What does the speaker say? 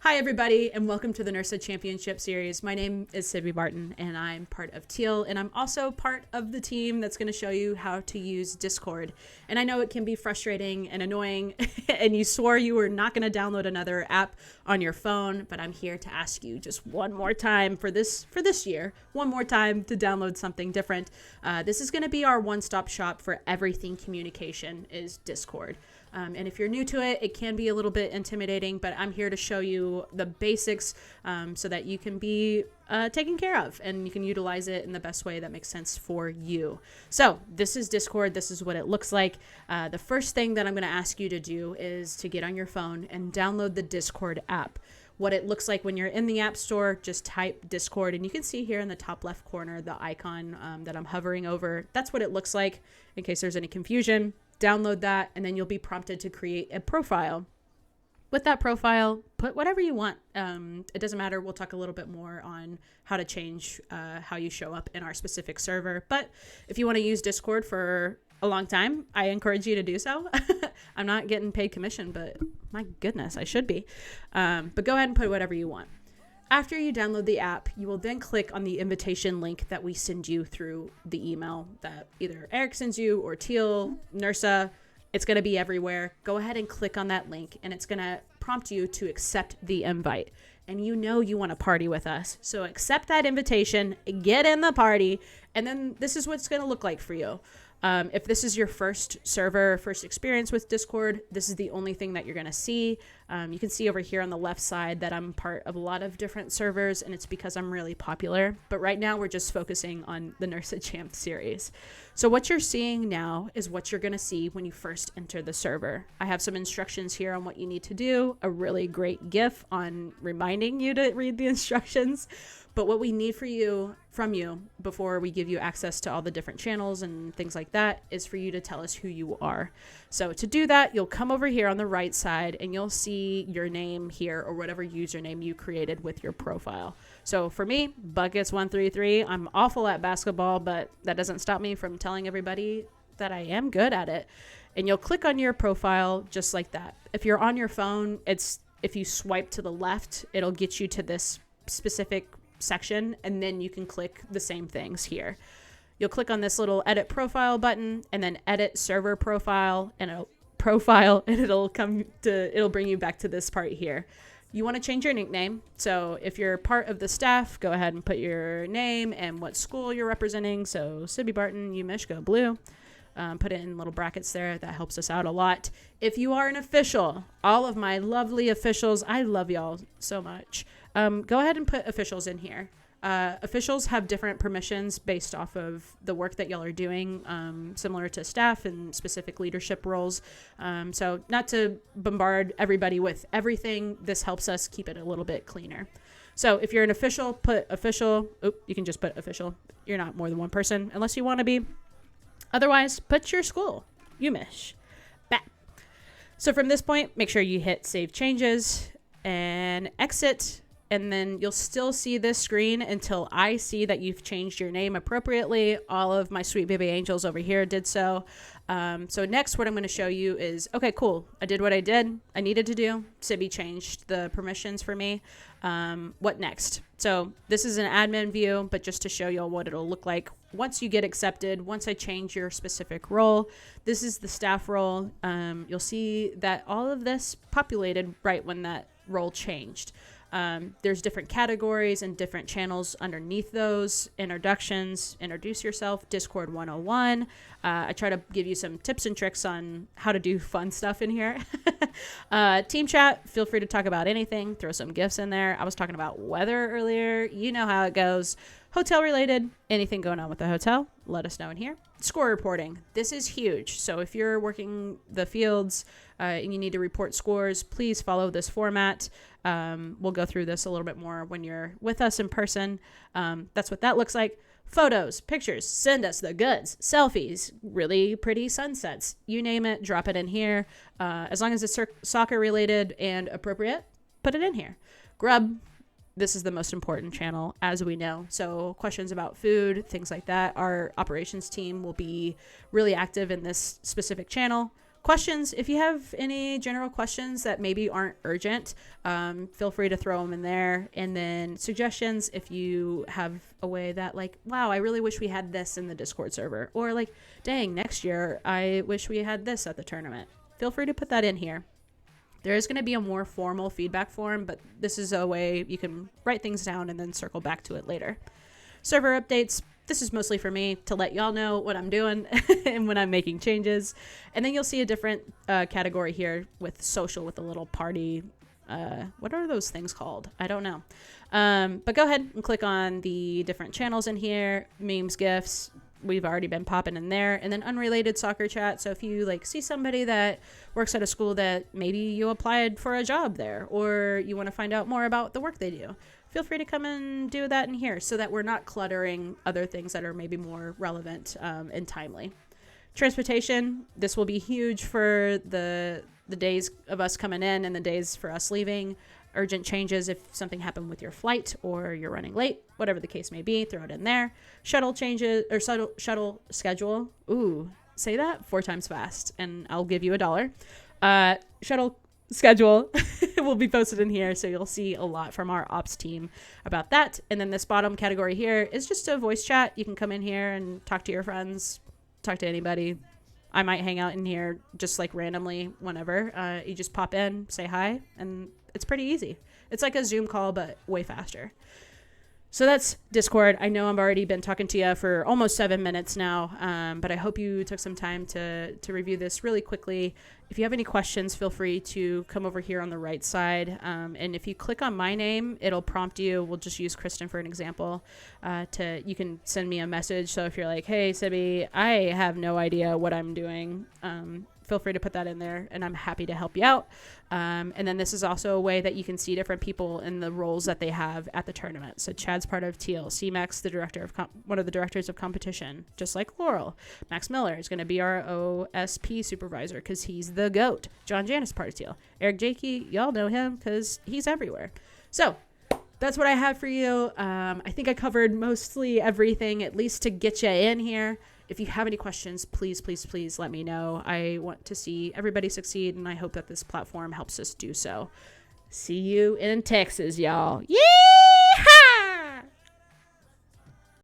Hi, everybody, and welcome to the NIRSA Championship Series. My name is Sydney Barton, and I'm part of Teal, and I'm also part of the team that's going to show you how to use Discord. And I know it can be frustrating and annoying, and you swore you were not going to download another app on your phone, but I'm here to ask you just one more time for this year, one more time to download something different. This is going to be our one-stop shop for everything communication is Discord. And if you're new to it, it can be a little bit intimidating, but I'm here to show you the basics so that you can be taken care of and you can utilize it in the best way that makes sense for you. So this is Discord. This is what it looks like. The first thing that I'm going to ask you to do is to get on your phone and download the Discord app. What it looks like when you're in the App Store, just type Discord, and you can see here in the top left corner the icon that I'm hovering over. That's what it looks like in case there's any confusion. Download that, and then you'll be prompted to create a profile. With that profile, put whatever you want. It doesn't matter. We'll talk a little bit more on how to change how you show up in our specific server. But if you want to use Discord for a long time, I encourage you to do so. I'm not getting paid commission, but my goodness, I should be. But go ahead and put whatever you want. After you download the app, you will then click on the invitation link that we send you through the email that either Eric sends you or Teal, NIRSA. It's going to be everywhere. Go ahead and click on that link, and it's going to prompt you to accept the invite. And you know you want to party with us. So accept that invitation, get in the party, and then this is what it's going to look like for you. If this is your first server, first experience with Discord, this is the only thing that you're going to see. You can see over here on the left side that I'm part of a lot of different servers, and it's because I'm really popular. But right now we're just focusing on the NIRSA Champ series. So what you're seeing now is what you're going to see when you first enter the server. I have some instructions here on what you need to do, a really great GIF on reminding you to read the instructions. But what we need from you before we give you access to all the different channels and things like that is for you to tell us who you are. So to do that, you'll come over here on the right side and you'll see your name here or whatever username you created with your profile. So for me, Buckets133, I'm awful at basketball, but that doesn't stop me from telling everybody that I am good at it. And you'll click on your profile just like that. If you're on your phone, if you swipe to the left, it'll get you to this specific section, and then you can click the same things here. You'll click on this little edit profile button and then edit server profile, and it'll bring you back to this part here. You want to change your nickname. So if you're part of the staff, go ahead and put your name and what school you're representing. So Sibby Barton, UMich, go blue. Put it in little brackets there. That helps us out a lot. If you are an official, all of my lovely officials, I love y'all so much. Go ahead and put officials in here. Officials have different permissions based off of the work that y'all are doing, similar to staff and specific leadership roles. So not to bombard everybody with everything, this helps us keep it a little bit cleaner. So if you're an official, put official. You can just put official. You're not more than one person unless you want to be. Otherwise, put your school, UMich. Back. So from this point, make sure you hit Save Changes and exit, and then you'll still see this screen until I see that you've changed your name appropriately. All of my sweet baby angels over here did so. So next, what I'm going to show you is, okay, cool. I did what I needed to do. Sibby changed the permissions for me. What next? So this is an admin view, but just to show you all what it'll look like once you get accepted, once I change your specific role. This is the staff role. You'll see that all of this populated right when that role changed. There's different categories and different channels underneath those. Introductions, introduce yourself, Discord 101. I try to give you some tips and tricks on how to do fun stuff in here. Team chat, feel free to talk about anything. Throw some gifts in there. I was talking about weather earlier. You know how it goes. Hotel related, anything going on with the hotel, let us know in here. Score reporting. This is huge. So if you're working the fields and you need to report scores, please follow this format. We'll go through this a little bit more when you're with us in person. That's what that looks like. Photos, pictures, send us the goods, selfies, really pretty sunsets, you name it, drop it in here. As long as it's soccer related and appropriate, put it in here. Grub. This is the most important channel, as we know. So questions about food, things like that. Our operations team will be really active in this specific channel. questions, if you have any general questions that maybe aren't urgent, feel free to throw them in there. And then suggestions, if you have a way that like, wow, I really wish we had this in the Discord server, or like, dang, next year I wish we had this at the tournament, feel free to put that in here. There is going to be a more formal feedback form, but this is a way you can write things down and then circle back to it later. Server updates. This is mostly for me to let y'all know what I'm doing and when I'm making changes. And then you'll see a different category here with social, with a little party. What are those things called? I don't know. But go ahead and click on the different channels in here. Memes, GIFs. We've already been popping in there. And then unrelated soccer chat. So if you like see somebody that works at a school that maybe you applied for a job there, or you want to find out more about the work they do, feel free to come and do that in here so that we're not cluttering other things that are maybe more relevant and timely. Transportation, this will be huge for the days of us coming in and the days for us leaving. Urgent changes if something happened with your flight or you're running late, whatever the case may be, throw it in there. Shuttle changes or shuttle schedule. Ooh, say that 4 times fast and I'll give you $1. Shuttle schedule will be posted in here, so you'll see a lot from our ops team about that. And then this bottom category here is just a voice chat. You can come in here and talk to your friends, talk to anybody. I might hang out in here just like randomly whenever. You just pop in, say hi, and it's pretty easy. It's like a Zoom call, but way faster. So that's Discord. I know I've already been talking to you for almost 7 minutes now, but I hope you took some time to review this really quickly. If you have any questions, feel free to come over here on the right side. And if you click on my name, it'll prompt you. We'll just use Kristen for an example. You can send me a message. So if you're like, hey, Sibby, I have no idea what I'm doing, feel free to put that in there, and I'm happy to help you out. And then this is also a way that you can see different people in the roles that they have at the tournament. So Chad's part of Teal. C-Max, the director of one of the directors of competition, just like Laurel. Max Miller is going to be our OSP supervisor because he's the GOAT. John Janis, part of Teal. Eric Jakey, y'all know him because he's everywhere. So that's what I have for you. I think I covered mostly everything, at least to get you in here. If you have any questions, please, please, please let me know. I want to see everybody succeed, and I hope that this platform helps us do so. See you in Texas, y'all. Yeah!